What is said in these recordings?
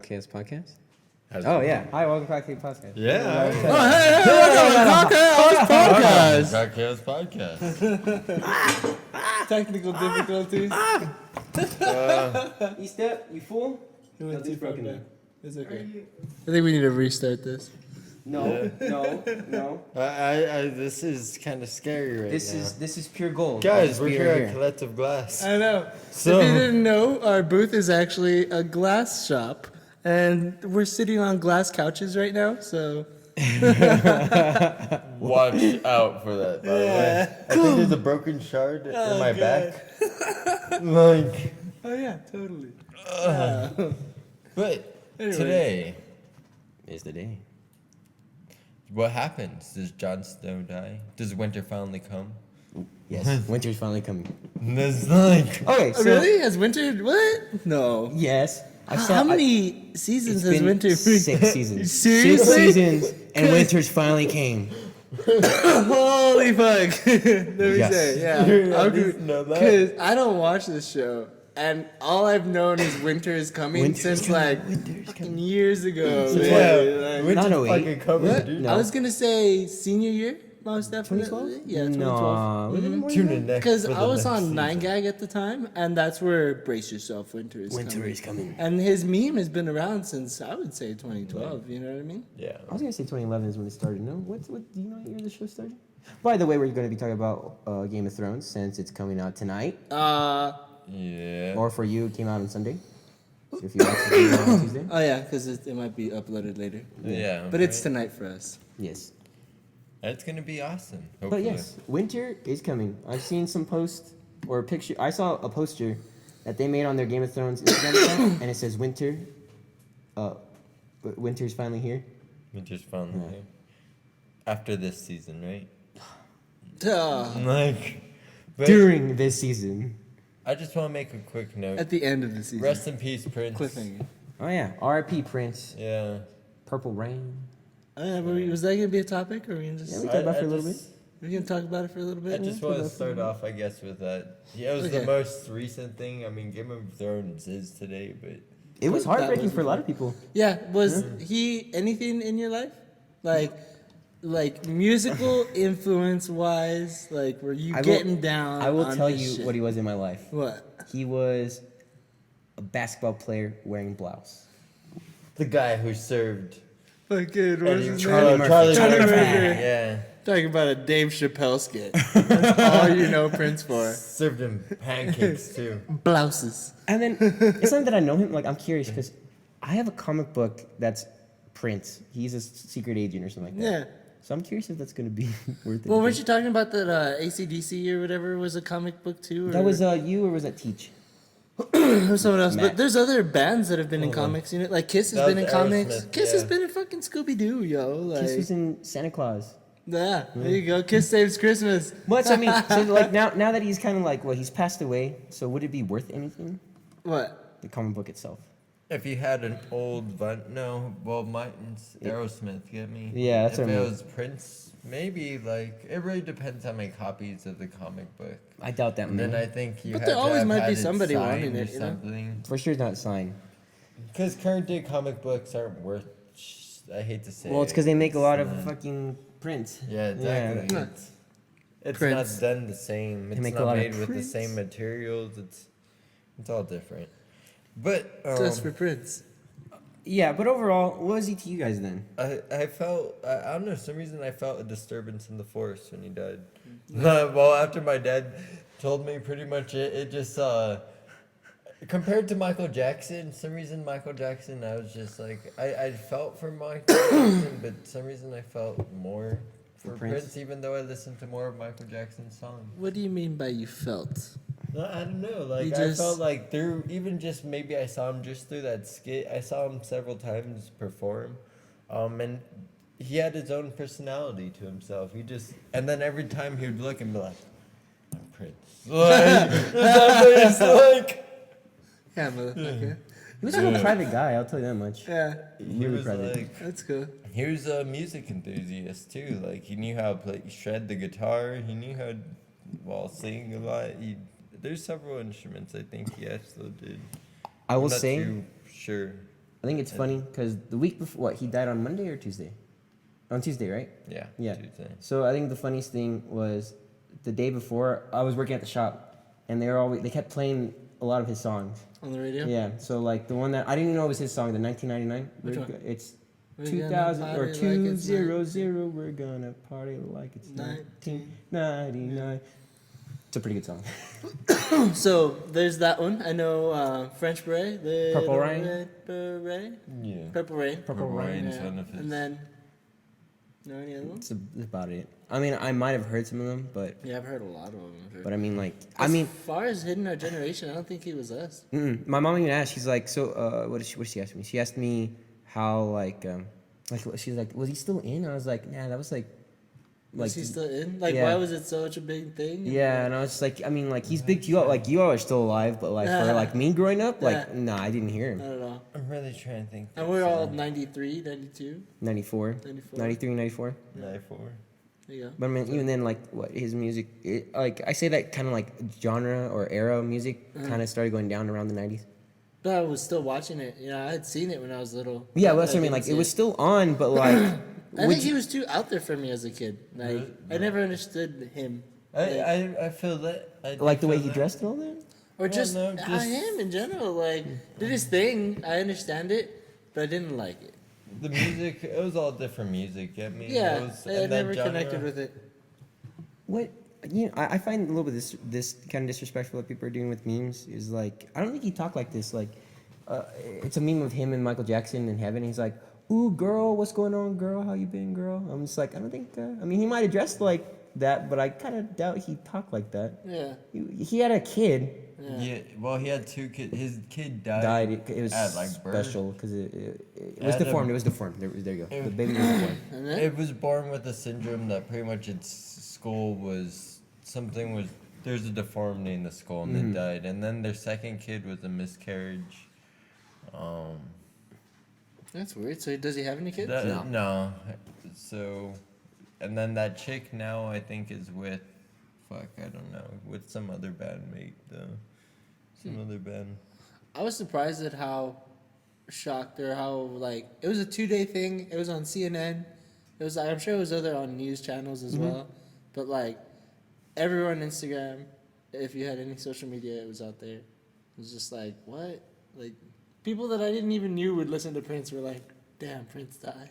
Chaos Podcast? How's Oh, it yeah. going? Hi, welcome back to the podcast. Yeah. Chaos Podcast. Technical difficulties. You step, you fool? It went No, too it's far broken back. now. It's okay. I think we need to restart this. No, no. This is kind of scary right This now. is pure gold. Guys, This we're beer here at Collective Glass. I know. So- If you didn't know, our booth is actually a glass shop, and we're sitting on glass couches right now. So Watch out for that, by the way. I think there's a broken shard in my God. back. Like, oh yeah, totally. But Anyways. today, is the day. what happens? Does Jon Snow die? Does winter finally come? Yes, winter's finally coming. There's like, Okay, Oh, so really? Has winter? What? No. yes, I How, saw. how many seasons It's has been winter? 6 seasons. Seriously? 6 seasons, and winter's finally came. Holy fuck! Let me Yes. say, yeah. You I'll at least know that. Because I don't watch this show, and all I've known is winter is coming Winter's since coming, like winter's fucking years ago. yeah, man. Like, winter's 908. fucking coming, what? dude. No. I was gonna say senior year, most definitely. 2012? Yeah, 2012. No, was it more than Tune that? in next. Because for the I was next on season. 9gag at the time, and that's where brace yourself, winter is Winter coming. is coming. And his meme has been around since I would say 2012. You know what I mean? Yeah. I was gonna say 2011 is when it started. No, what? Do you know what year the show started? By the way, we're gonna be talking about Game of Thrones since it's coming out tonight, yeah. or for you, it came out on Sunday. So if you watch the video on Tuesday, Oh yeah, because it might be uploaded later. Yeah. But it's right? tonight for us. yes. It's gonna be awesome. But Hopefully. yes, winter is coming. I've seen some posts or picture. I saw a poster that they made on their Game of Thrones Instagram account, and it says winter. Winter's finally here. Winter's finally here. After this season, right? Duh. Like, but During this season. I just want to make a quick note. At the end of the season. Rest in peace, Prince. Cliffhanger. Oh yeah, R.I.P. Prince. Yeah. Purple Rain. Was that gonna be a topic, or we gonna just Yeah, we talked about it for a little bit. we gonna talk about it for a little bit? I just Yeah? want to start off, I guess, with that. Yeah, it was Okay. the most recent thing. I mean, Game of Thrones is today, but It was That heartbreaking was for a lot of people. Yeah. Was he anything in your life, like musical influence wise? Like, were you I will- getting down? I will on tell his you shit? what he was in my life. What? He was a basketball player wearing blouse. the guy who served Fucking what's his Charlie name? Murphy. Charlie Charlie Murphy. Murphy. Yeah, Talking about a Dave Chappelle skit. That's all you know Prince for. served him pancakes too. Blouses. And then it's not that I know him. Like I'm curious because I have a comic book that's Prince. He's a secret agent or something like that. Yeah. So I'm curious if that's gonna be worth it. Well, weren't you talking about that ACDC or whatever was a comic book too? Or That was you or was that Teach? it was someone else. Matt. But there's other bands that have been in comics. You know, like Kiss has That been in was comics. Aerosmith, Kiss has yeah. been in fucking Scooby Doo, yo. Like, Kiss was in Santa Claus. yeah, there you go. Kiss saves Christmas. But I mean, so like now that he's kind of like he's passed away. So would it be worth anything? What? The comic book itself. If you had an old mine's Aerosmith, get me? Yeah, that's if what I it meant. was Prince, maybe like it really depends how many copies of the comic book. I doubt that And then many. I think you. But had there to always have might had be it somebody signed wanting or it, you know? something. For sure, not signed. Because current day comic books aren't worth. I hate to say. Well, it's because they make a lot of not- fucking prints. Yeah, exactly. Yeah. It's Prints. not done the same. It's make a not lot of made with the prints. same materials. It's all different. But Just for Prince. Yeah, but overall, what was he to you guys then? I felt I don't know, some reason I felt a disturbance in the force when he died. Well, after my dad told me pretty much it just compared to Michael Jackson, some reason Michael Jackson I was just like I felt for Michael Jackson, but some reason I felt more for Prince? Prince, even though I listened to more of Michael Jackson's songs. What do you mean by you felt? No, I don't know. Like You I just- felt like through even just maybe I saw him just through that skit. I saw him several times perform, and he had his own personality to himself. And then every time he would look and be like, "I'm Prince." Like, it's like Yeah, motherfucker. He was a real private guy. I'll tell you that much. Yeah, he Really was private. like that's cool. he was a music enthusiast too. Like he knew how to shred the guitar. He knew how to sing a lot. There's several instruments I think he actually did. I will I'm not say, too sure. I think it's funny because the week before, what, he died on Monday or Tuesday? On Tuesday, right? Yeah. Yeah. Tuesday. So I think the funniest thing was the day before I was working at the shop, and they kept playing a lot of his songs. On the radio? Yeah. So like the one that I didn't even know was his song, the 1999. Which one? It's We're 2000 gonna or party like it's 200. We're gonna party like it's 1999. It's a pretty good song. So there's that one. I know French Beret. Purple Rain? Red Beret? Yeah. Purple Rain. Purple Rain. Rain's one of his. And then, know any other ones? That's about it. I mean, I might have heard some of them, but Yeah, I've heard a lot of them. I'm sure. but I mean, like, As far as Hidden Our Generation, I don't think he was us. my mom even asked. She's like, so what did she ask me? She asked me how like she's like, was he still in? I was like, nah, that was like Was he still in? Like, yeah. why was it such a big thing? Yeah, and I was just like, I mean, like he's big to you all. Like you all are still alive, but like for like me growing up, like nah, I didn't hear him. I don't know. I'm really trying to think. And we're all 93, 92. 94, 94. 93, 94. 94. There you go. But I mean, even then, like what his music, like I say that kind of like genre or era of music kind of started going down around the 90s. But I was still watching it. You know, I had seen it when I was little. Yeah, well, that's what I I mean. Like didn't it was see still on, but like, I would think he you- was too out there for me as a kid. Like, I never understood him. I feel that. I do like the way feel he that. dressed and all that. Or just, no, just- him in general. Like, did his thing. I understand it, but I didn't like it. The music, it was all different music. I mean, Yeah, it was, I and that never genre- connected with it. What you know, I find a little bit this kind of disrespectful that people are doing with memes is like I don't think he talked like this. Like it's a meme of him and Michael Jackson in heaven. He's like, "Ooh, girl, what's going on, girl? How you been, girl?" I'm just like, I don't think. I mean, he might have dressed like that, but I kind of doubt he talked like that. Yeah. He had a kid. Yeah, well, he had 2 kids. His kid died. Died. It was at, like, birth. special because it was At a- deformed. It was deformed. There you go. It- The baby was deformed. And then, It was born with a syndrome that pretty much its skull was something was there's a deformity in the skull and Mm-hmm. it died. And then their second kid was a miscarriage. that's weird. So does he have any kids? No. So, and then that chick now I think is with, I don't know, with some other bandmate though. Some other band. I was surprised at how shocked or how like it was a 2-day thing. It was on CNN. It was I'm sure it was other on news channels as well. But like everywhere on Instagram, if you had any social media, it was out there. It was just like what? Like people that I didn't even knew would listen to Prince were like, damn, Prince died.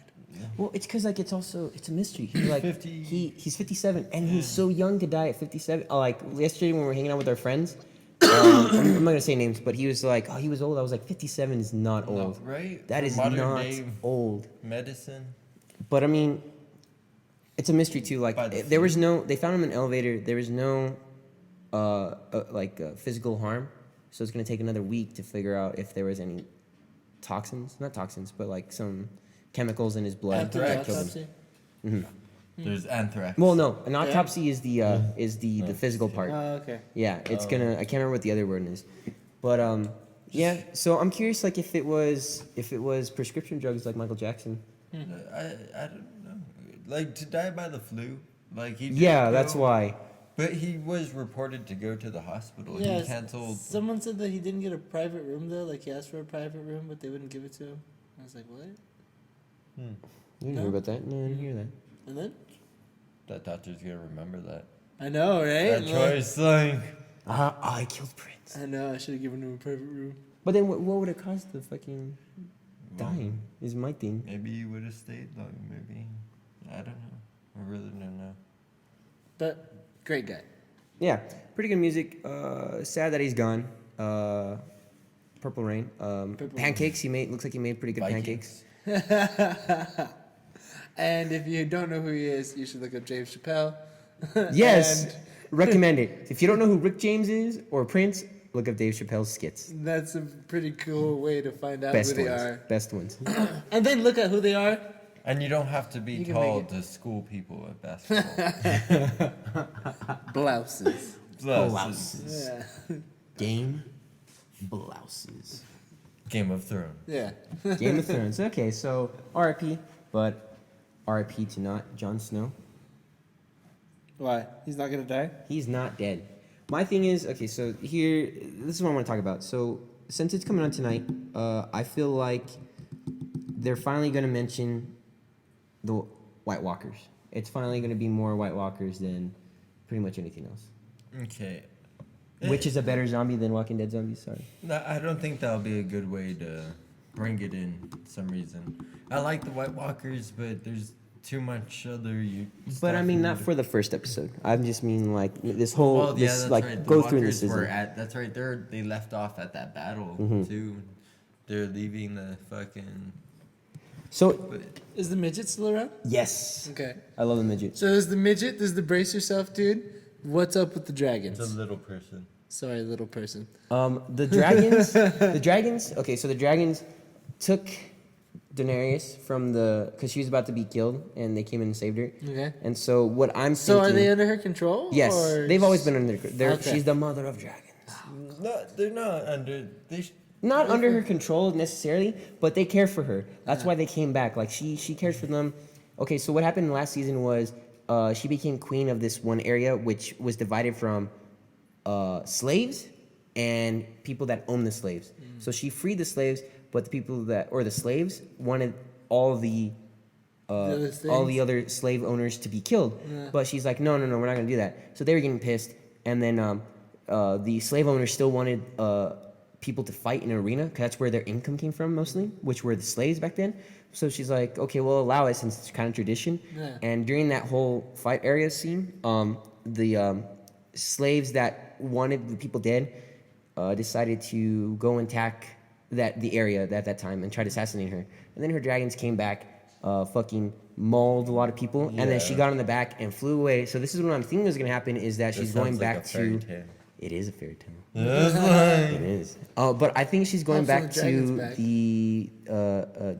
Well, it's because like it's a mystery. He's like 50. he's 57 and he's so young to die at 57. Like yesterday when we were hanging out with our friends, I'm not gonna say names, but he was like, oh, he was old. I was like, 57 is not old. Right? That For is modern not day old. medicine. But I mean, it's a mystery too. Like By the there was no. They found him in an elevator. There was no, physical harm. So it's gonna take another week to figure out if there was any toxins, not toxins, but like some chemicals in his blood After that killed him. Autopsy? There's anthrax. Well, no, an autopsy is the physical part. Oh, okay. Yeah, it's gonna. I can't remember what the other word is, but yeah. So I'm curious, like if it was prescription drugs like Michael Jackson. I don't know. Like to die by the flu. Like he. Yeah, did that's go- why. But he was reported to go to the hospital. Yeah, He canceled. Someone said that he didn't get a private room though. Like he asked for a private room, but they wouldn't give it to him. I was like, what? You didn't hear about that? No, I didn't hear that. And then That doctor's gonna remember that. I know, right? That choice, like. I killed Prince. I know. I should have given him a private room. But then what would it cost the fucking dying? Is my thing. Maybe you would have stayed long. Maybe. I don't know. I really don't know. But great guy. Yeah, pretty good music. Sad that he's gone. Purple Rain. Pancakes. He made. Looks like he made pretty good Vikings. pancakes. And if you don't know who he is, you should look up James Chappelle. Yes, And recommend it. If you don't know who Rick James is or Prince, look up Dave Chappelle's skits. that's a pretty cool way to find out Best who they ones. are. Best ones. And then look at who they are. And you don't have to be You can tall make to school people at basketball. Blouses. Blouses. Yeah. Game blouses. Game of Thrones. Yeah. Game of Thrones. Okay, so R.I.P. But R.I.P. to not Jon Snow. Why? He's not gonna die? He's not dead. My thing is, okay, so here, this is what I want to talk about. So since it's coming on tonight, I feel like they're finally going to mention the White Walkers. It's finally going to be more White Walkers than pretty much anything else. Okay. Which is a better zombie than Walking Dead zombies? Sorry. No, I don't think that'll be a good way to bring it in for some reason. I like the White Walkers, but there's too much other. But I mean, not for the first episode. I just mean like this whole Well, yeah, this that's like right. The go through in the Walkers season. were at. That's right. They left off at that battle too. They're leaving the fucking. So But Is the midget still around? yes, Okay. I love the midget. So there's the midget, there's the brace yourself dude. What's up with the dragons? it's a little person. Sorry, little person. The dragons. Okay, so the dragons took Daenerys from because she was about to be killed, and they came in and saved her. Okay. And so what I'm So thinking, are they under her control? yes, or they've always been under. Okay. She's the mother of dragons. No, they're not under. Not under her control necessarily, but they care for her. That's why they came back. Like she cares for them. Okay, so what happened last season was she became queen of this one area, which was divided from slaves and people that own the slaves. So she freed the slaves, but the people the slaves wanted all the other all things? the other slave owners to be killed. Yeah. But she's like, no, we're not gonna do that. So they were getting pissed, and then the slave owners still wanted people to fight in an arena because that's where their income came from mostly, which were the slaves back then. So she's like, okay, we'll allow it since it's kind of tradition. Yeah. And during that whole fight area scene, the slaves that wanted the people dead decided to go and attack the area at that time and try to assassinate her. And then her dragons came back, fucking mauled a lot of people, and then she Yeah. got on the back and flew away. So this is what I'm thinking is going to happen is that she's going back to. Tale. It is a fairy tale. That's It like, is. But I think she's going Hops on back the dragons to back. the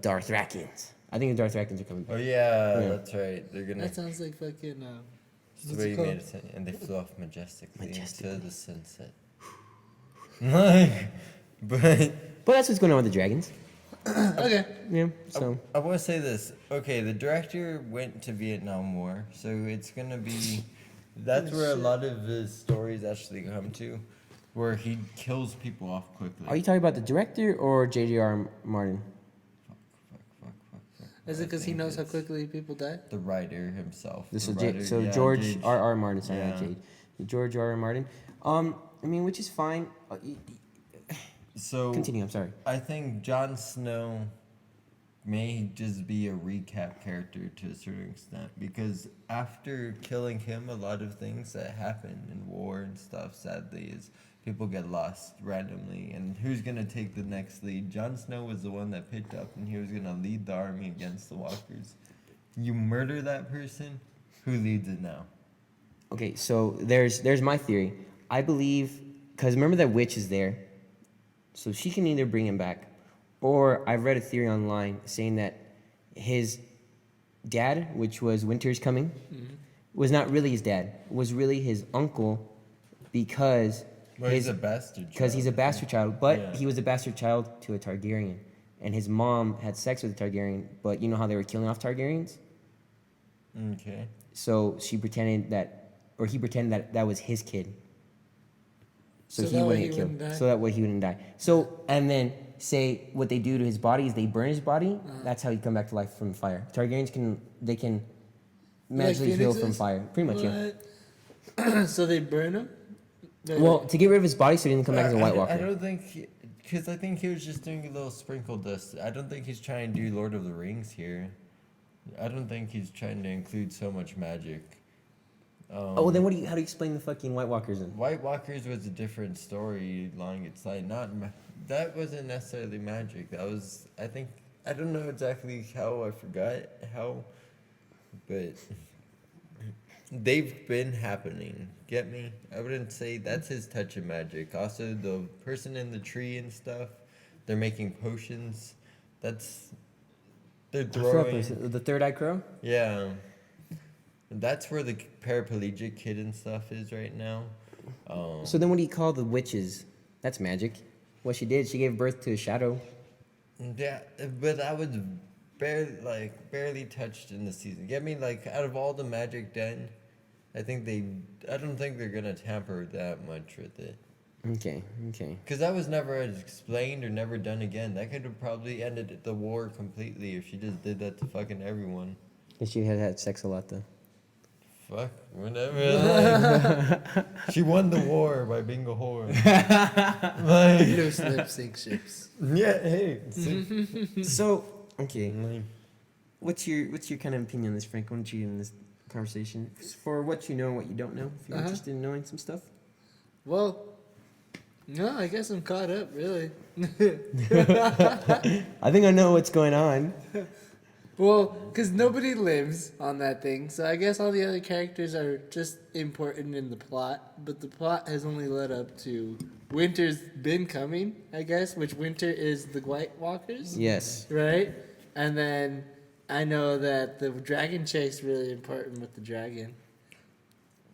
Darthrakians. I think the Darthrakians are coming back. oh yeah, Yeah. that's right. They're gonna. That sounds like fucking. That's the what's way it you called? made it sound. And they flew off majestically Majestically. into the sunset. Like, but But that's what's going on with the dragons. Okay. Yeah. So I want to say this. Okay, the director went to Vietnam War, so it's gonna be. That's where a lot of his stories actually come to, where he kills people off quickly. are you talking about the director or J.J.R. Martin? Is it because he I think knows how it's quickly people die? The writer himself. This the is writer, yeah, George J.J. R.R. Martin. Sorry, not Yeah. Jade. George R.R. Martin. I mean, which is fine. So Continue. I'm sorry. I think Jon Snow may just be a recap character to a certain extent because after killing him, a lot of things that happen in war and stuff, sadly, is people get lost randomly. And who's gonna take the next lead? Jon Snow was the one that picked up, and he was gonna lead the army against the Walkers. You murder that person, who leads it now? Okay, so there's my theory. I believe because remember that witch is there, so she can either bring him back, or I've read a theory online saying that his dad, which was Winter's Coming, was not really his dad. Was really his uncle, because Well, he's a bastard. because he's a child, I bastard think. child, but Yeah. he was a bastard child to a Targaryen, and his mom had sex with a Targaryen. But you know how they were killing off Targaryens, Okay. so she pretended that, or he pretended that was his kid. So, So he that way wouldn't he get killed. wouldn't die? So that way he wouldn't die. So and then say what they do to his body is they burn his body. That's how he come back to life from the fire. Targaryens can magically heal from phoenixes? fire. Pretty much, yeah. What? So they burn him? Well, to get rid of his body so he didn't come back as a White I Walker. don't think, because I think he was just doing a little sprinkle dust. I don't think he's trying to do Lord of the Rings here. I don't think he's trying to include so much magic. Oh, then how do you explain the fucking White Walkers then? White Walkers was a different storyline. It's like that wasn't necessarily magic. That was, I think, I don't know exactly how. I forgot how, but they've been happening. Get me? I wouldn't say that's his touch of magic. Also, the person in the tree and stuff, they're making potions. They're The crow throwing. person, the Third Eye Crow. Yeah. That's where the paraplegic kid and stuff is right now. So then what do you call the witches? That's magic. What she did, she gave birth to a shadow. Yeah, but that was barely touched in the season. Get me? Like, out of all the magic done, I don't think they're gonna tamper that much with it. Okay. Okay. Because that was never explained or never done again. That could have probably ended the war completely if she just did that to fucking everyone. And she had sex a lot though. Fuck, whatever. Like, she won the war by being a whore. Like, Loose lip sync ships. yeah, hey. So okay, what's your kind of opinion on this, Frank? Why don't you in this conversation for what you know and what you don't know? If you're interested in knowing some stuff. Well, no, I guess I'm caught up, really. I think I know what's going on. Well, because nobody lives on that thing, so I guess all the other characters are just important in the plot, but the plot has only led up to Winter's been coming, I guess, which Winter is the White Walkers, Yes. right? And then I know that the dragon chick's really important with the dragon.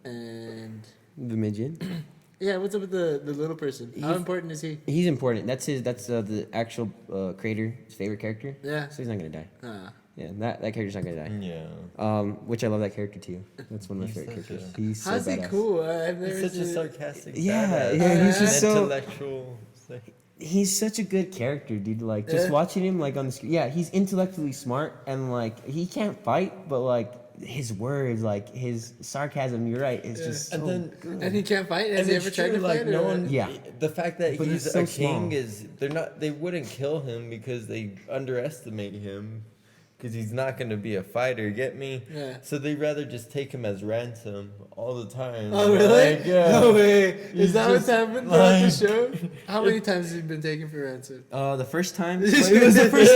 And The midget. yeah, what's up with the little person? How He's- important is he? He's important. That's the actual creator, his favorite character. Yeah. So he's not gonna die. Ah. Yeah, that character's not gonna die. Yeah. Which I love that character too. That's one of my He's favorite such characters. a- He's so How's he badass. cool? I've never He's such a seen- sarcastic. Yeah, badass. yeah, he's just so. intellectual. He's such a good character, dude. Like just Yeah. watching him like on the screen. Yeah, he's intellectually smart and like he can't fight, but like his words, like his sarcasm. You're right. It's just so And then- good. And he can't fight? Has And he it's ever tried true, to like fight? no or- one. Yeah. The fact that But he's he's so a king small. is they wouldn't kill him because they underestimate him. Because he's not going to be a fighter, get me? Yeah. So they'd rather just take him as ransom all the time. Oh, really? Like, yeah. No way. He's Is that what's just happened throughout the like- show? How many times has he been taken for ransom? The first time. Well, it was the first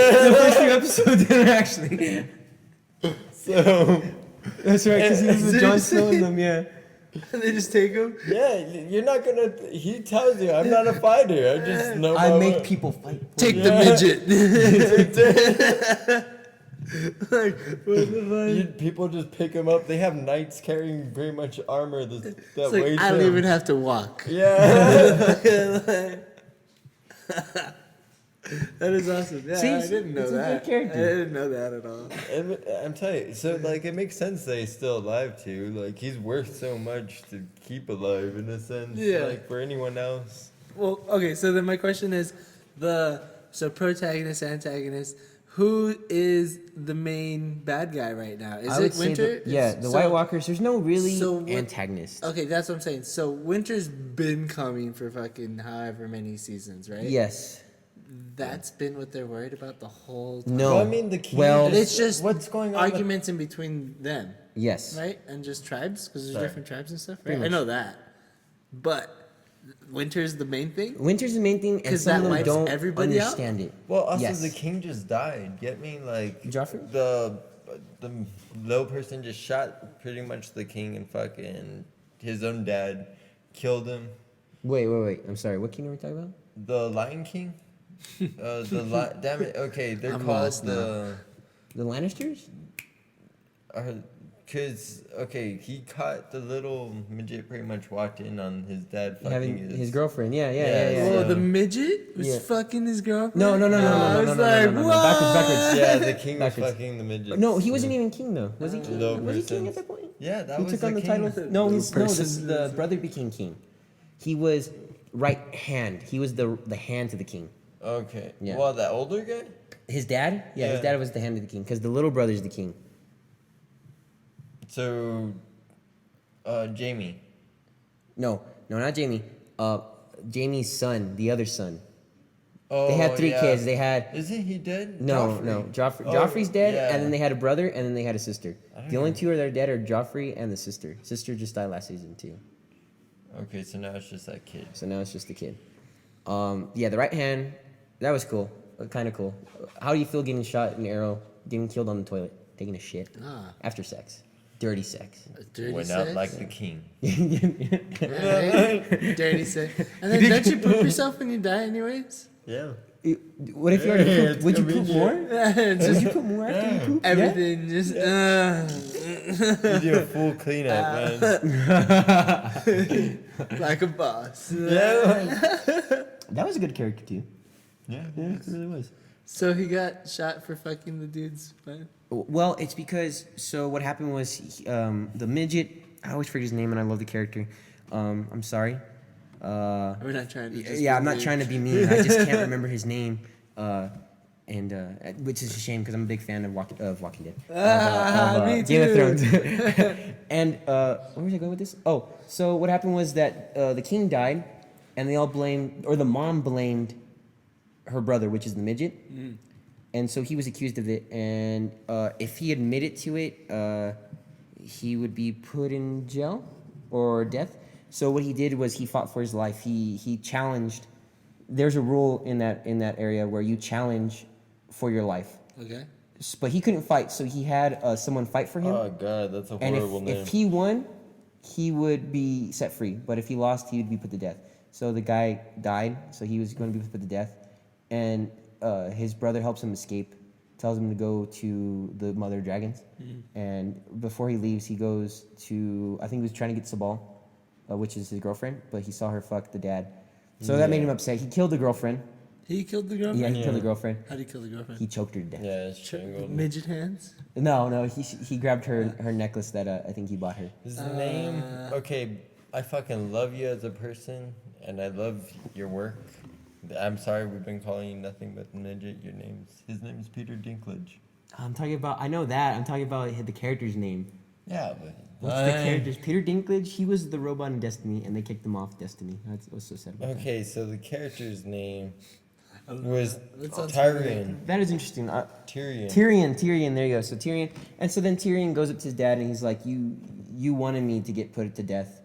few episodes actually. So, That's right, because he was with Jon Snow Seriously? in them. Yeah. And they just take him? yeah, you're not going to. He tells you, I'm not a fighter. I just know I my make way." people fight. Take Yeah. the midget. Like, what the fuck? People just pick him up. They have knights carrying very much armor that It's weighs like, I don't him. even have to walk. Yeah. That is awesome. Yeah, See, I didn't know it's a good that. character. I didn't know that at all. I'm telling you, so like it makes sense that he's still alive too. Like he's worth so much to keep alive in a sense. Yeah. Like for anyone else. Well, okay, so then my question is protagonist, antagonist, who is the main bad guy right now? Is I would it say Winter? the White Walkers. There's no really so what- antagonist. Okay, that's what I'm saying. So Winter's been coming for fucking however many seasons, right? Yes. That's been what they're worried about the whole time. No. Well, I mean the king. Well- It's just what's going on. with- arguments in between them, Yes. right? And just tribes, because there's Sorry. different tribes and stuff, Pretty right? I much. know that. But Winter's the main thing? Winter's the main thing, and 'Cause some that of them wipes don't everybody out? understand it. well, also Yes. the king just died. Get me like Joffrey? the low person just shot pretty much the king and fucking his own dad, killed him. Wait. I'm sorry. What king are we talking about? The Lion King. Damn it. Okay, they're I'm called lost the. The Lannisters? Cause okay, he caught the little midget pretty much walked in on his dad fucking Having his girlfriend. Yeah. Yeah, Whoa, so- the midget was Yeah. fucking his girlfriend? No. I was like, no. what? Backwards. Yeah, the king was Backwards. fucking the midget. No, he wasn't even king though. Was he king? Low Was he king at persons. that point? Yeah, that He was took on the king. title. No, person. the brother became king. He was right hand. He was the hand to the king. Okay. Yeah. Well, that older guy. His dad? Yeah, his Yeah. dad was the hand of the king because the little brother's the king. So, Jamie. No, not Jamie. Jamie's son, the other son. Oh, They had three yeah. kids. They had Isn't he dead? no. Joffrey. Oh, Joffrey's dead, yeah. and then they had a brother, and then they had a sister. I don't The only know. two that are dead are Joffrey and the sister. Sister just died last season too. Okay, so now it's just that kid. So now it's just the kid. Yeah, the right hand, that was cool. Kind of cool. How do you feel getting shot in an arrow, getting killed on the toilet, taking a shit Ah, after sex, dirty sex? dirty Went sex? out like the king. Right? Dirty sex. And then don't you poop yourself when you die anyways? Yeah. What if you already Yeah, pooped? it's Would you gonna poop be more? Just Would you poop more after you poop? Yeah? everything, just, You do a full cleanup, man. like a boss. Yeah. That was a good character too. Yeah. Yeah, it really was. So he got shot for fucking the dude's wife? Well, it's because what happened was the midget. I always forget his name, and I love the character. I'm sorry. We're not trying to. Just yeah, be I'm not mean. trying to be mean. I just can't remember his name, and which is a shame because I'm a big fan of Walking Dead. Me Game of too. Thrones. And where was I going with this? Oh, so what happened was that the king died, and they all blamed, or the mom blamed her brother, which is the midget. And so he was accused of it, and if he admitted to it, he would be put in jail or death. So what he did was he fought for his life. He challenged. There's a rule in that area where you challenge for your life. Okay. But he couldn't fight, so he had someone fight for him. Oh god, that's a And horrible name. if he won, he would be set free. But if he lost, he would be put to death. So the guy died, so he was going to be put to death. And his brother helps him escape, tells him to go to the mother dragons. And before he leaves, he goes to, I think he was trying to get Sabal, which is his girlfriend, but he saw her fuck the dad. So that made him upset. He killed the girlfriend. He killed the girlfriend. Yeah, he killed the girlfriend. How did he kill the girlfriend? He choked her to death. Yeah, it's strangled. Midget hands. No, he grabbed her necklace that I think he bought her. His name. Okay, I fucking love you as a person, and I love your work. I'm sorry we've been calling you nothing but midget. His name is Peter Dinklage. I'm talking about, I know that. I'm talking about the character's name. Yeah, but What's the character's? Peter Dinklage, he was the robot in Destiny, and they kicked him off Destiny. That's what's so sad about that. okay, so the character's name was That sounds Tyrion. That is interesting. Tyrion. Tyrion, there you go. So Tyrion, and so then Tyrion goes up to his dad, and he's like, you wanted me to get put to death.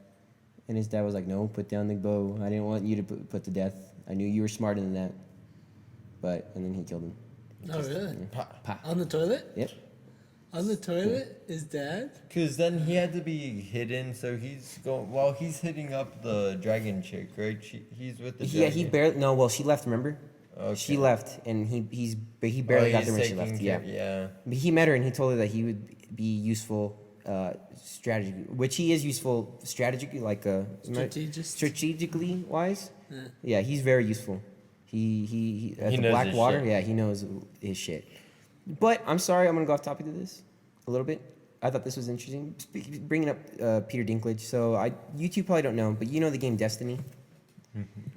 And his dad was like, no, put down the bow. I didn't want you to put to death. I knew you were smarter than that. And then he killed him. Oh really? Pa. On the toilet? Yep. On the toilet? His dad? Because then he had to be hidden, so he's going. Well, he's hitting up the dragon chick, right? He's with the. Yeah, he dragon. barely. No, well, she left. Remember? Okay. She left, and he barely got he's there when she taking left. care- Yeah. Yeah. But he met her, and he told her that he would be useful strategy, which he is useful strategically, like Strategist? strategically wise. Yeah. Yeah, he's very useful. He at He the knows Black his Water. shit. Yeah, he knows his shit. But I'm sorry, I'm gonna go off topic of this a little bit. I thought this was interesting. Bringing up Peter Dinklage. So you two probably don't know, but you know the game Destiny.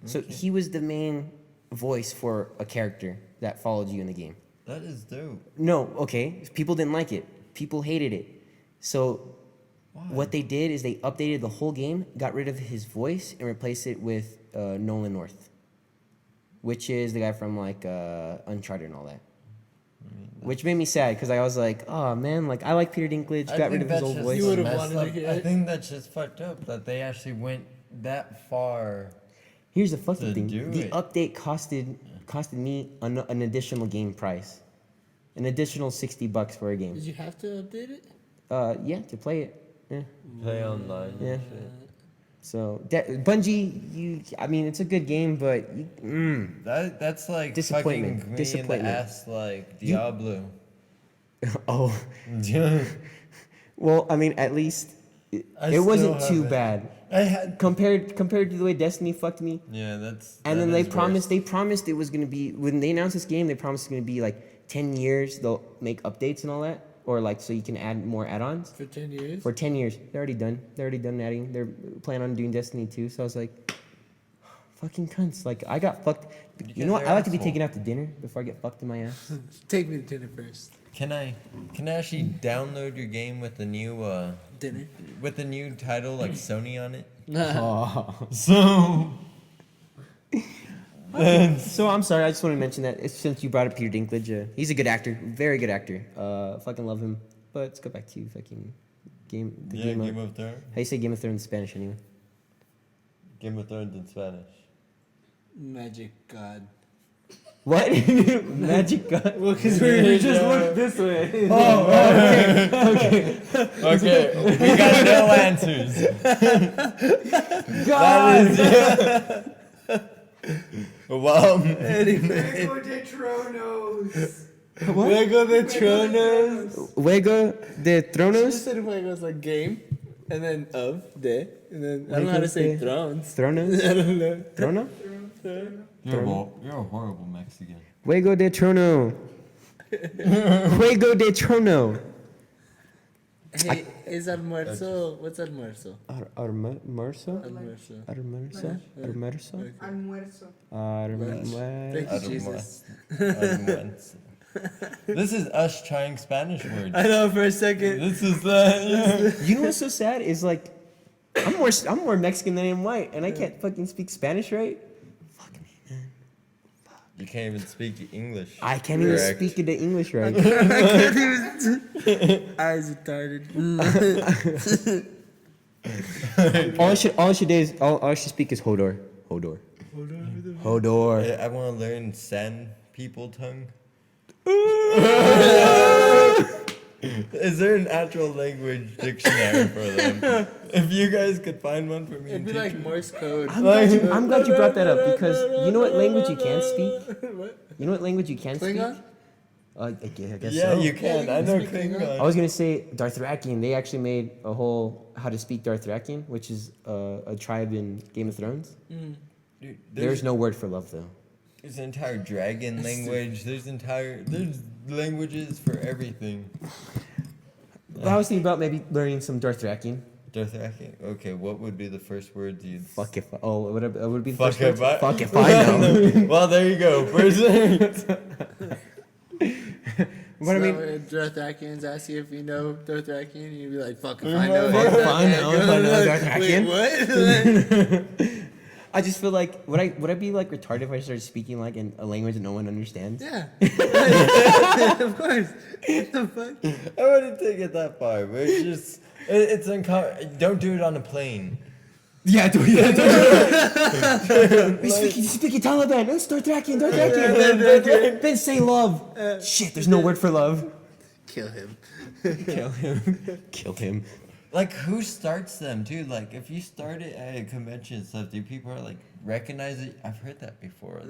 So he was the main voice for a character that followed you in the game. That is dope. No, okay. People didn't like it. People hated it. So what they did is they updated the whole game, got rid of his voice, and replaced it with Nolan North, which is the guy from like Uncharted and all that. Which made me sad because I was like, oh man, like I like Peter Dinklage, got rid of his old voice. You would've messed wanted to up. hear I it. think that's just fucked up that they actually went that far. Here's the fucking to thing: do the it. update costed me an additional game price, an additional $60 for a game. Did you have to update it? Yeah, to play it. Yeah. Play online. Yeah. And shit. So Bungie, I mean, it's a good game, but That's like Disappointment. fucking me in Disappointment. the ass like Diablo. oh, I well, I mean, at least it still wasn't too haven't- bad had. compared to the way Destiny fucked me. Yeah, that's. And that then is worse. they promised it was gonna be when they announced this game. They promised it's gonna be like 10 years. They'll make updates and all that, or like so you can add more add-ons. For 10 years? For 10 years, they're already done. They're already done adding. They're planning on doing Destiny 2. So I was like, fucking cunts. Like I got fucked. You guys know what? are I like to be asshole. taken out to dinner before I get fucked in my ass. Take me to dinner first. Can I actually download your game with the new Dinner? title like Sony on it? Oh. So. So I'm sorry. I just want to mention that since you brought up Peter Dinklage, he's a good actor, very good actor. Fucking love him. But let's go back to fucking game. The Yeah, game. Game of Thrones. How you say Game of Thrones in Spanish anyway? Game of Thrones in Spanish. Magic God. What? Magic God. Well, because we just looked this way. Okay, we got no answers. God. Well, Anyway. What? Juego de Tronos. Juego de Just Tronos. said Juego's like game, and then of, de, and then I don't know how to say Juegos de- thrones. Tronos. I don't know. Trono. you're a horrible Mexican. Juego de Trono. Juego de Trono. Hey, is almuerzo? What's almuerzo? Almuerzo? Almuerzo. Almuerzo? Almuerzo? Almuerzo. Almuerzo? Thank you, Jesus. Almuerzo. This is us trying Spanish words. I know for a second. This is that. You know what's so sad is like, I'm more Mexican than I am white, and I can't fucking speak Spanish right. Fuck me, man. You can't even speak English. I can't even Correct. speak the English right. Eyes retarded. All I should speak is Hodor. Hodor. Hodor. I want to learn San people tongue. Is there an actual language dictionary for them? If you guys could find one for me, It'd and be teach like me. Morse code. I'm glad you brought that up because you know what language you can speak? What? You know what language you can speak? Klingon? I guess Yeah, so. you can. Yeah, I you know can speak Klingon. Klingon. I was gonna say Darthrakian. They actually made a whole how to speak Darthrakian, which is a tribe in Game of Thrones. Dude, There's no word for love though. There's an entire dragon language. There's languages for everything. But I was thinking about maybe learning some Darthrakian. Dothraki? Okay, what would be the first words you'd Fuck if would be the Fuck first if word? I- Fuck if I know. Well, there you go. First What I mean, When Dothraki ask you if you know Dothraki, you'd be like, fuck if I know. Fuck if I know, if I know Like, Dothraki. wait, what? I just feel like would I be like retarded if I started speaking like in a language that no one understands? Yeah. Of course. The fuck? I wouldn't take it that far, but it's just it's uncommon. Don't do it on a plane. Yeah, do it. Speaking Taliban. Let's Dothraki. Then say love. Shit, there's no word for love. Kill him. Kill him. Kill him. Like, who starts them, too? Like, if you start it at a convention and stuff, do people like recognize it? I've heard that before.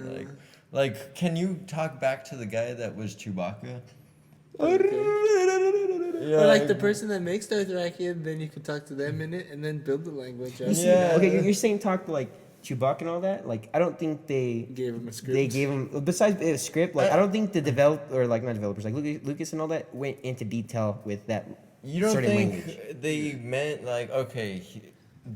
Like, can you talk back to the guy that was Chewbacca? Or like the person that makes Dothraki, and then you can talk to them in it, and then build the language. You see, Yeah. okay, you're saying talk to like Chewbacca and all that. Like, I don't think they Gave him a script. They gave him besides a script. Like, I don't think the not developers, like Lucas and all that went into detail with that. You don't certain think language. they meant, like, okay,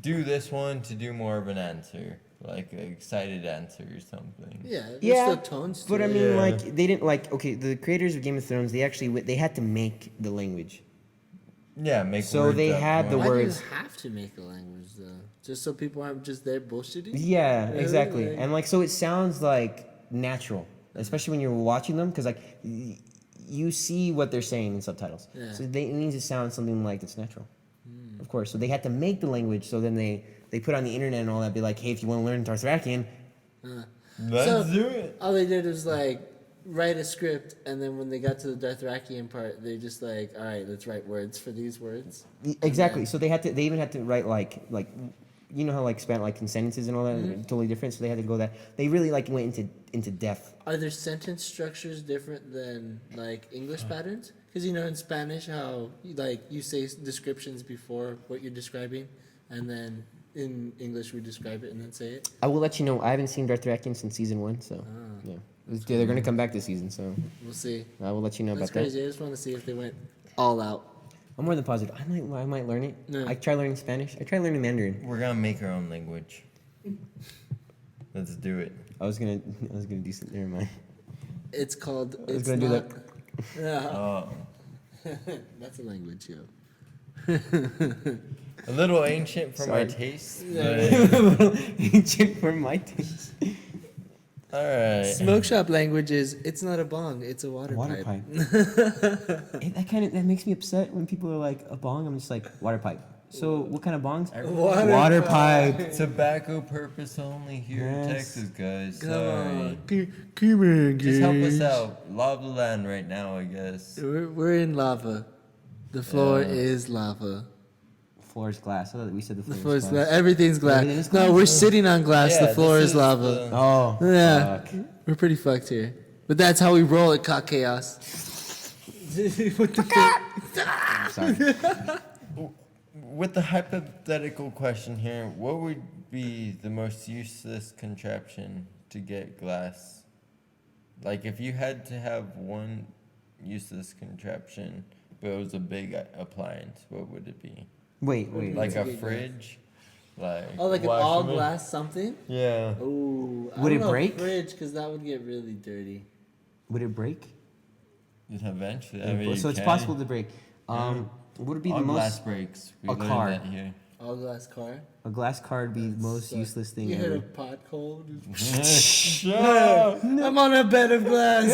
do this one to do more of an answer? Like, an excited answer or something? Yeah, there's Yeah, still tones to but I it. mean, Yeah. like they didn't like. Okay, the creators of Game of Thrones, they actually they had to make the language. Yeah, make So words they up had the more. Why do you words. have to make a language though? Just so people aren't just there bullshitting? Yeah, Really? exactly. Like- And like, so it sounds like natural, especially when you're watching them, because like you see what they're saying in subtitles. Yeah. So it needs to sound something like it's natural. Of course. So they had to make the language. So then they put on the internet and all that, be like, hey, if you want to learn Dothraki, Let's So- do it. All they did was like write a script, and then when they got to the Dothrakian part, they just like, all right, let's write words for these words. exactly. So they even had to write like you know how like span like in sentences and all that are totally different. So they had to go that they really like went into depth. Are their sentence structures different than like English patterns? Because you know in Spanish how like you say descriptions before what you're describing, and then in English we describe it and then say it. I will let you know. I haven't seen Dothraki since season 1, so yeah, they're gonna come back this season. So We'll see. I will let you know That's about crazy. I just want to see if they went all out. that. I'm more than positive. I might learn it. Yeah. I try learning Spanish. I try learning Mandarin. We're gonna make our own language. Let's do it. I was gonna do something. Never mind. It's called. I was It's gonna do not. that. Yeah, Oh, that's a language, yo. a little ancient for my Sorry. taste. Ancient for my taste. All right. Smoke shop language is it's not a bong, it's a water, Water pipe. pipe. That makes me upset when people are like a bong. I'm just like water pipe. So what kind of bongs? Water pipe. Tobacco purpose only here in Yes. Texas, guys. Come Sorry. on, come on, Just help us guys. out. Lava land right now, I guess. We're in lava. The floor Yeah. is lava. Floor is glass. I thought we said the The floor, floor is is glass. everything's glass. Everything is No, glass? we're sitting on glass. Yeah, the floor this is lava. Oh. Yeah, Fuck. we're pretty fucked here. But that's how we roll at Cock Chaos. What the fuck? I'm sorry. With the hypothetical question here, what would be the most useless contraption to get glass? Like, if you had to have one useless contraption, but it was a big appliance, what would it be? Wait, wait. Like a a big fridge? Like Oh, like an washing all machine? glass something? Yeah. Oh, Would it break? Fridge, because that would get really dirty. Would it break? Eventually. I mean, So you it's can. possible to break. What would be All the glass most? breaks. We a learned car. that here. All glass car. A glass card would be the most So useless thing You hit a ever. pot cold. Shut up. I'm on a bed of glass.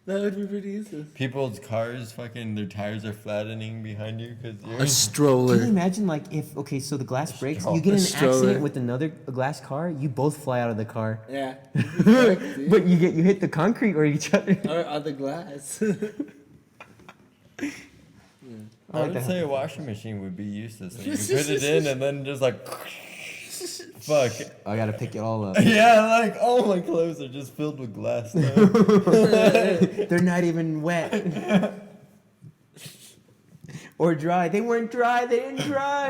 That would be pretty useless. People's cars, fucking, their tires are flattening behind you because you're. A Can you stroller. imagine like if okay, so the glass breaks, stroller. you get in an Stroller. accident with another glass car, you both fly out of the car. Yeah. But you hit the concrete or each other. Or on the glass. I would say a washing machine would be useless. Like, you put it in and then just like. Fuck. I gotta pick it all up. Yeah, like all my clothes are just filled with glass now. They're not even wet. Or dry. They weren't dry, they didn't dry.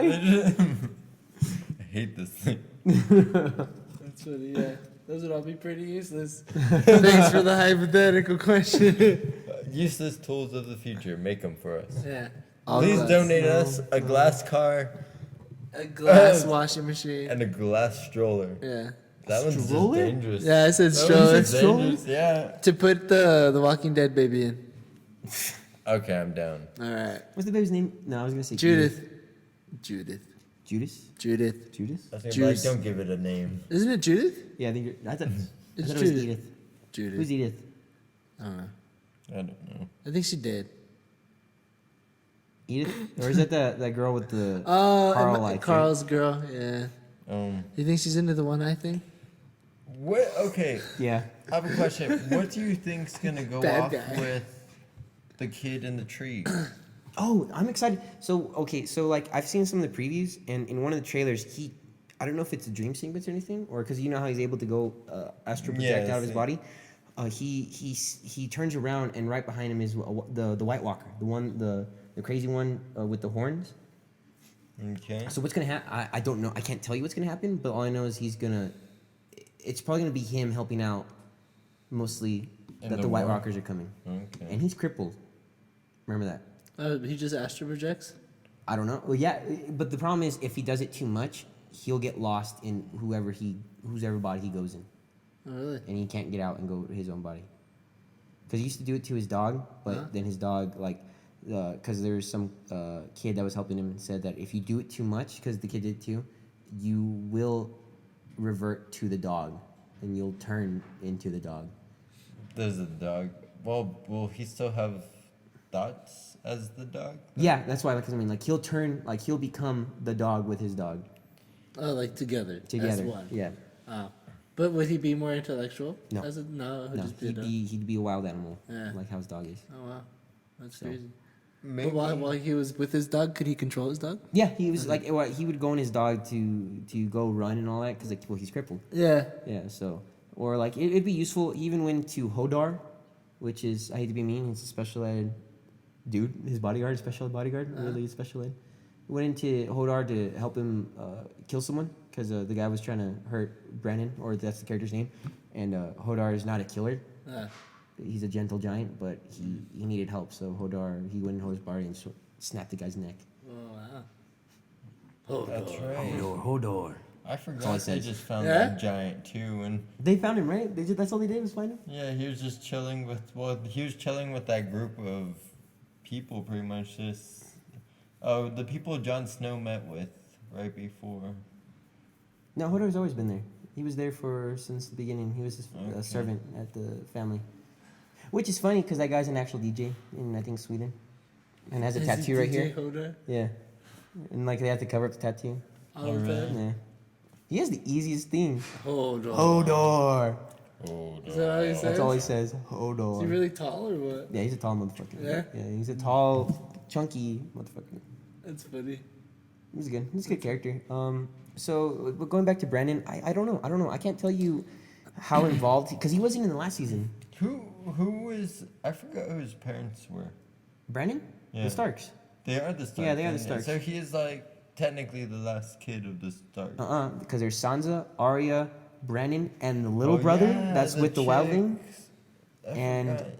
I hate this thing. That's funny, yeah. Those would all be pretty useless. Thanks for the hypothetical question. Useless tools of the future. Make them for us. Yeah. Please glass. donate us a glass car A glass washing machine. and a glass stroller. Yeah. That one's just Stroller? dangerous. Yeah, I said That stroller. one's just dangerous. Yeah. To put the Walking Dead baby in. Okay, I'm down. All right. What's the baby's name? No, I was gonna say Judith. Judas. Judas. Judas? I was gonna be like, Juice. don't give it a name. Isn't it Judith? Yeah, I think I thought, It's it was Judith. Edith. Judith. Who's Edith? I don't know. I don't know. I think she did. Edith? Or is that that girl with the Oh, Carl like Carl's girl. Yeah. You think she's into the one eye thing? What? Okay, Yeah. I have a question. What do you think's gonna go Bad off guy. with the kid in the tree? Oh, I'm excited. So okay, so like I've seen some of the previews, and in one of the trailers, I don't know if it's a dream sequence or anything, or because you know how he's able to go astral project Yeah, out of his see. body. He turns around, and right behind him is the White Walker, the crazy one with the horns. Okay. So what's gonna happen? I don't know. I can't tell you what's gonna happen, but all I know is it's probably gonna be him helping out, mostly In that the the White war? Walkers are coming, Okay. and he's crippled. Remember that? He just astral projects? I don't know. Well, yeah, but the problem is if he does it too much, he'll get lost in whoever body he goes in, Oh, really? and he can't get out and go to his own body. Because he used to do it to his dog, but Huh? then his dog because there's some kid that was helping him and said that if you do it too much, because the kid did too, you will revert to the dog, and you'll turn into the dog. There's a dog. Well, will he still have thoughts as the dog? Yeah, that's why. Like, I mean, like he'll become the dog with his dog Oh, like together. together. As one. Yeah. Oh. But would he be more intellectual? No. No, he'd No, just be a he'd dog. be a wild animal, Yeah. like how his dog is. Oh, wow. That's So. crazy. Maybe. But while he was with his dog, could he control his dog? Yeah, he was like he would go on his dog to go run and all that because he's crippled. Yeah. Yeah, so or like it'd be useful even when to Hodar, which is I hate to be mean, he's a special ed dude, his bodyguard, special ed bodyguard, really special ed. Went into Hodar to help him kill someone because the guy was trying to hurt Brennan, or that's the character's name, and Hodar is not a killer. He's a gentle giant, but he needed help, so he went in Hodar's body and snapped the guy's neck. Oh, wow. That's right. Hodor. I all he forgot they says. just found Yeah? that giant too, and They found him, right? That's all they did was find him. yeah, he was just chilling with that group of people, pretty much just the people Jon Snow met with right before. No, Hodor's always been there. He was there since the beginning. He was a Okay. servant at the family. Which is funny because that guy's an actual DJ in I think Sweden, and has a Is he tattoo right DJ here. Hodor? Yeah, and like they have to cover up the tattoo. All Oh, the really? time? Yeah, he has the easiest thing. Hodor. Hodor. Oh, Is that all he says? That's all he says. Is Hodor. he really tall or what? Yeah, he's a tall motherfucker. Yeah? Yeah, he's a tall, chunky motherfucker. That's funny. He's good. He's a good character. So but going back to Brandon, I don't know. I can't tell you how involved because he wasn't in the last season. Who was? I forgot who his parents were. Brandon? Yeah. The Starks. They are the Starks. Yeah, they are the isn't it? Starks. So he is like technically the last kid of the Starks. Because there's Sansa, Arya, Brandon, and the little Oh, brother yeah, that's with the wildling. chicks. I And forgot.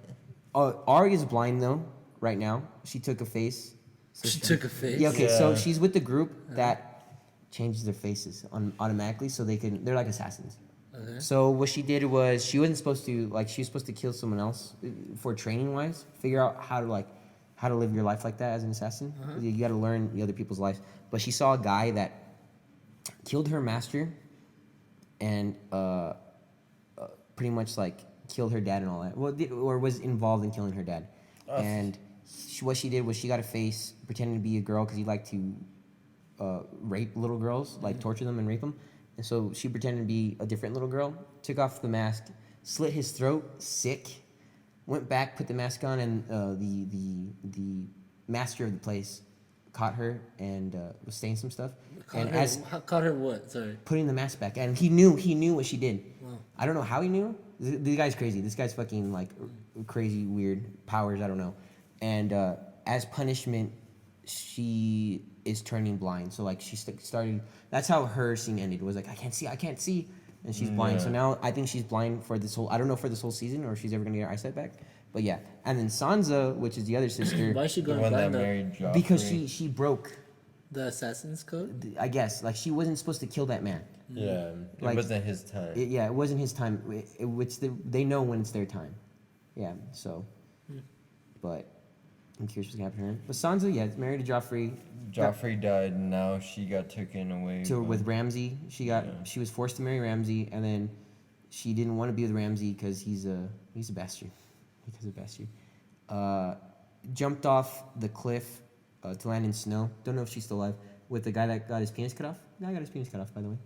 Arya's blind though. Right now, she took a face. So She took a face. Yeah. Okay. So Yeah. she's with the group that changes their faces automatically, so they're like assassins. Okay. So what she did was she wasn't supposed to she was supposed to kill someone else for training wise, figure out how to live your life like that as an assassin. You got to learn the other people's lives. But she saw a guy that killed her master, and pretty much like killed her dad and all that. Well, or was involved in killing her dad. Oh. And what she did was she got a face, pretending to be a girl because he liked to rape little girls, like torture them and rape them. And so she pretended to be a different little girl, took off the mask, slit his throat, sick, went back, put the mask on, and the master of the place caught her and was saying some stuff. Caught her what? Sorry. Putting the mask back, and he knew what she did. Wow. I don't know how he knew. The guy's crazy. This guy's fucking like crazy, weird powers. I don't know. And as punishment, she is turning blind. So like she started. That's how her scene ended. Was like I can't see, and she's blind. So Yeah. now I think she's blind for this whole. I don't know for this whole season or if she's ever gonna get her eyesight back. But yeah, and then Sansa, which is the other sister, Why is she The going one that blind though? married Joffrey. because she broke. The Assassin's Code? I guess like she wasn't supposed to kill that man. Yeah, Like- it wasn't his time. It wasn't his time. They know when it's their time. Yeah, so. But I'm curious what's gonna happen to her. But Sansa, yeah, is married to Joffrey. Joffrey died, and now she got taken away. With Ramsay. Yeah. She was forced to marry Ramsay, and then she didn't want to be with Ramsay because he's a bastard. He's a bastard. Jumped off the cliff to land in snow. Don't know if she's still alive. With the guy that got his penis cut off. The guy got his penis cut off, by the way.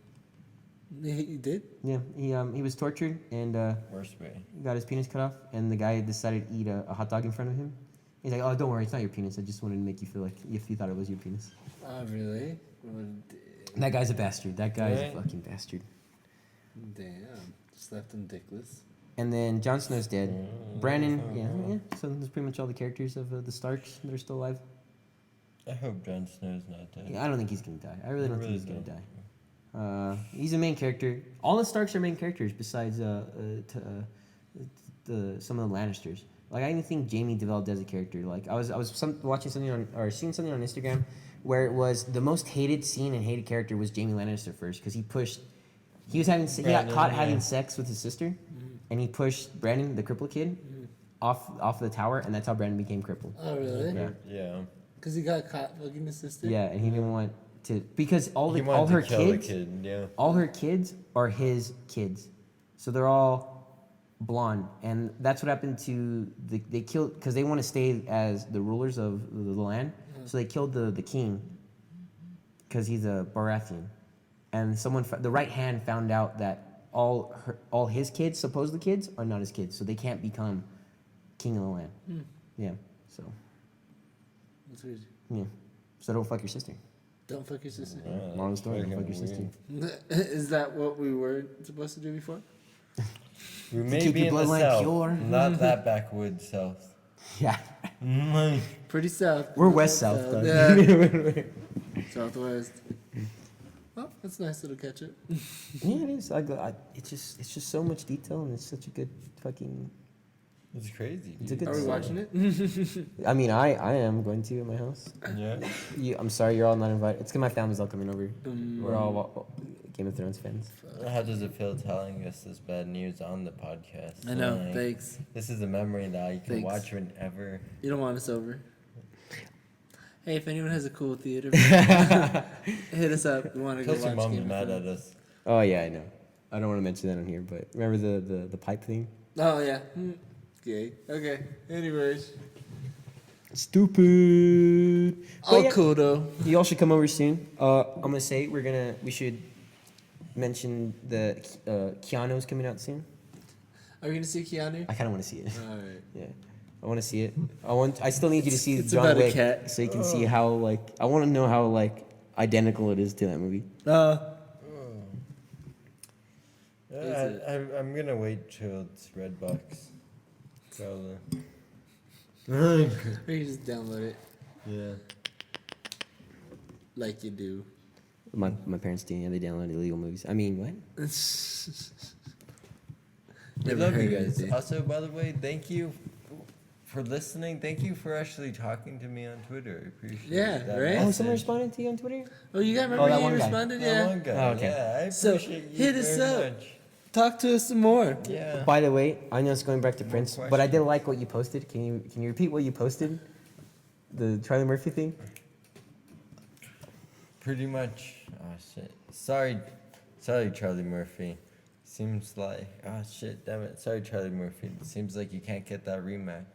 You did? Yeah, he was tortured and Worst way. got his penis cut off, and the guy decided to eat a hot dog in front of him. He's like, "Oh, don't worry, it's not your penis. I just wanted to make you feel like if you thought it was your penis." Oh, really? That guy's a bastard. That guy's Right. a fucking bastard. Damn. Just left him dickless. And then Jon Snow's dead. Brandon, yeah. So there's pretty much all the characters of the Starks that are still alive. I hope Jon Snow's not dead. Yeah, I don't think he's gonna die. I really don't think he's gonna don't. die. He's a main character. All the Starks are main characters besides some of the Lannisters. Like I didn't think Jamie developed as a character. Like I was watching something seeing something on Instagram where it was the most hated scene and hated character was Jamie Lannister first because he got Brandon, caught yeah. having sex with his sister, and he pushed Brandon, the crippled kid, off the tower, and that's how Brandon became crippled. Oh, really? Yeah. Yeah. Because he got caught fucking his sister? Yeah, and he didn't want to because all He wanted all to her kill kids, the kid. Yeah. all her kids are his kids, so they're all blonde, and that's what happened to they killed because they want to stay as the rulers of the land, so they killed the king because he's a Baratheon, and the right hand found out that all his kids, supposedly kids, are not his kids, so they can't become king of the land. Yeah, so That's weird. yeah, so don't fuck your sister. Don't fuck your sister. Moral of the story, don't fuck your Fucking sister. Is that what we were supposed to do before? We may keep be your in the bloodline south, pure. not that backwoods south. Yeah, Pretty south. we're west south. Though. Yeah. Southwest. Oh, that's a nice little catch up. Yeah, it is. It's just so much detail, and it's such a good fucking. It's crazy. It's a dude. good Are we song. watching it? I mean, I am going to at my house. Yeah. I'm sorry, you're all not invited. It's because my family's all coming over. Mm. We're all Game of Thrones fans. How does it feel telling us this bad news on the podcast? I know. Like, Thanks. This is a memory that you can Thanks. watch whenever. You don't want us over. Hey, if anyone has a cool theater, hit us up. We want to go Plus, your watch mom's Game of mad Thrones. at us. Oh yeah, I know. I don't want to mention that on here, but remember the pipe thing? Oh yeah. Okay. Okay. Anyways. Stupid. But All yeah, cool though. you all should come over soon. I'm gonna say we should mention the Keanu's coming out soon. Are we gonna see Keanu? I kind of want to see it. All right. Yeah, I want to see it. I still need you to see It's John about a Wick cat. so you can see how I want to know how identical it is to that movie. I'm gonna wait till it's Redbox. Probably. Or you just download it Yeah. like you do. My parents do. Yeah, they download illegal movies. I mean, what? We Never love you heard of guys. it. Also, by the way, thank you for listening. Thank you for actually talking to me on Twitter. I appreciate Yeah, that. right? Oh, message. someone responded to you on Twitter? Oh, you guys remember Oh, that you one guy. responded? That Yeah. one guy. Oh, okay. Yeah, I So, appreciate you hit us very up. much. Talk to us some more. Yeah. By the way, I know it's going back to Prince, but I did questions? like what you posted. Can you repeat what you posted? The Charlie Murphy thing? Pretty much. Oh shit. Sorry, Charlie Murphy. Seems like shit. Damn it. Sorry, Charlie Murphy. Seems like you can't get that rematch.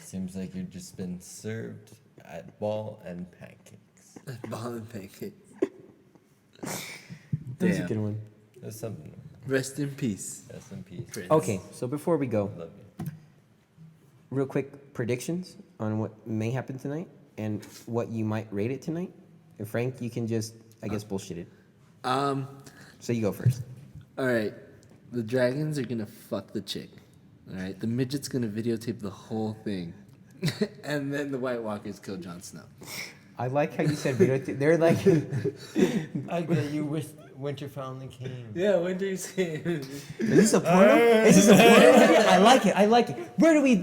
Seems like you've just been served at ball and pancakes. Ball and pancake. That was a Damn. good one. There's something. Rest in peace. Rest in peace. Prince. Okay, so before we go, Love you. real quick predictions on what may happen tonight and what you might rate it tonight. And Frank, you can just, I guess, bullshit it. So you go first. All right. The dragons are gonna fuck the chick. All right. The midget's gonna videotape the whole thing, and then the White Walkers kill Jon Snow. I like how you said video. They're like, I get you. Winterfell came. Yeah. Winter's game. is this a porno? Is this a porno video? I like it. I like it. Where do we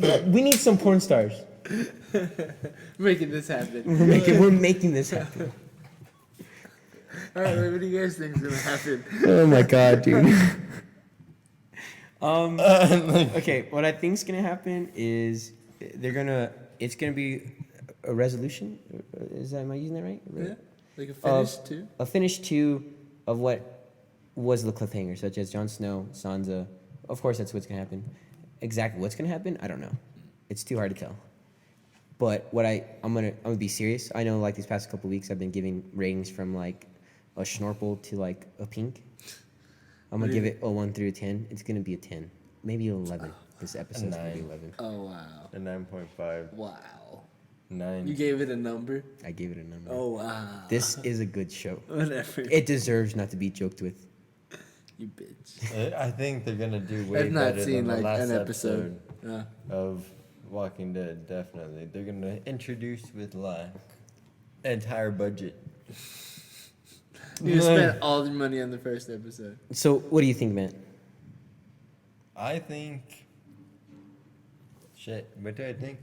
need some porn stars. Making this happen. We're making this happen. All right. What do you guys think is gonna happen? Oh my god, dude. Okay, what I think's gonna happen is it's gonna be a resolution. Am I using that right? Yeah. Like a finish too. A finish two of what was the cliffhanger, such as Jon Snow, Sansa. Of course, that's what's gonna happen. Exactly what's gonna happen, I don't know. It's too hard to tell. But what I'm gonna be serious. I know, like these past couple weeks, I've been giving ratings from like a schnorpel to like a pink. I'm gonna give it a 1 through 10. It's gonna be a 10, maybe 11. This episode's gonna be 9. 11. Oh wow. A 9.5. Wow. 9. You gave it a number. I gave it a number. Oh wow. This is a good show. Whatever. It deserves not to be joked with. You bitch. I think they're gonna do way I've not better seen than the like last an episode. of Walking Dead. Definitely, they're gonna introduce with like entire budget. You spent all the money on the first episode. So, what do you think, Matt? I think. Shit, what do I think?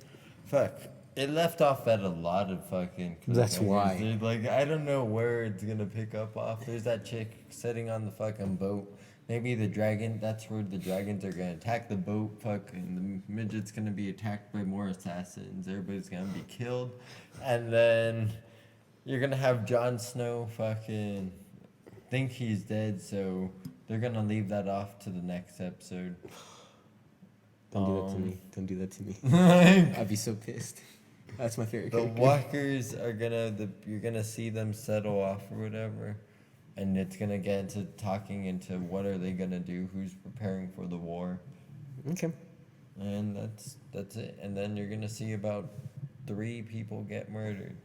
Fuck. It left off at a lot of fucking. That's cliffhangers, why. dude. Like, I don't know where it's gonna pick up off. There's that chick sitting on the fucking boat. Maybe the dragon. That's where the dragons are gonna attack the boat. Fucking the midget's gonna be attacked by more assassins. Everybody's gonna be killed, and then you're gonna have Jon Snow fucking think he's dead. So they're gonna leave that off to the next episode. Don't do that to me. Don't do that to me. I'd be so pissed. That's my favorite The character. walkers are you're gonna see them settle off or whatever, and it's gonna get into talking into what are they gonna do, who's preparing for the war, Okay. and that's it. And then you're gonna see about 3 people get murdered.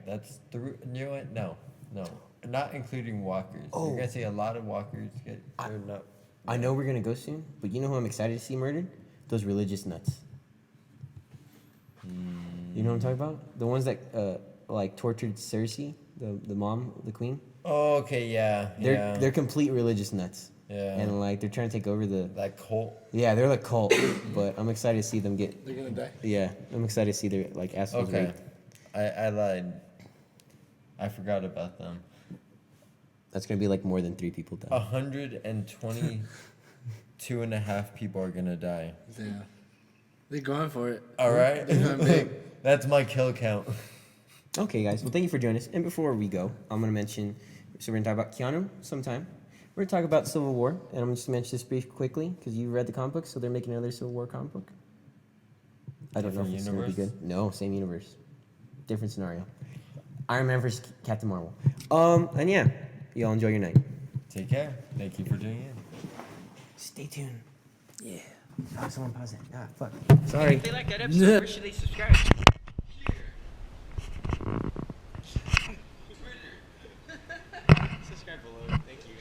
That's 3. You know what? No, not including walkers. Oh. You're gonna see a lot of walkers get. Or not. I know we're gonna go soon, but you know who I'm excited to see murdered? Those religious nuts. You know what I'm talking about? The ones that like tortured Cersei, the mom, the queen. Oh, okay, yeah, They're complete religious nuts. Yeah. And like they're trying to take over the. that cult. Yeah, they're like cult, but I'm excited to see them get. They're gonna die. Yeah, I'm excited to see their like assholes Okay, raped. I lied. I forgot about them. That's gonna be like more than 3 people die. 122.5 people are gonna die. Yeah. They're going for it. All right, They're going big. that's my kill count. Okay, guys. Well, thank you for joining us. And before we go, I'm gonna mention. So we're gonna talk about Keanu sometime. We're gonna talk about Civil War, and I'm just gonna mention this brief quickly because you read the comic book, so they're making another Civil War comic book. I don't know if Different it's gonna be universe? good. No, same universe, different scenario. Iron Man versus Captain Marvel. And yeah, y'all enjoy your night. Take care. Thank you for tuning in. Stay tuned. Yeah. Oh, someone pause it. Ah, fuck. Sorry. If they like that episode, where should they subscribe? Subscribe below. Thank you.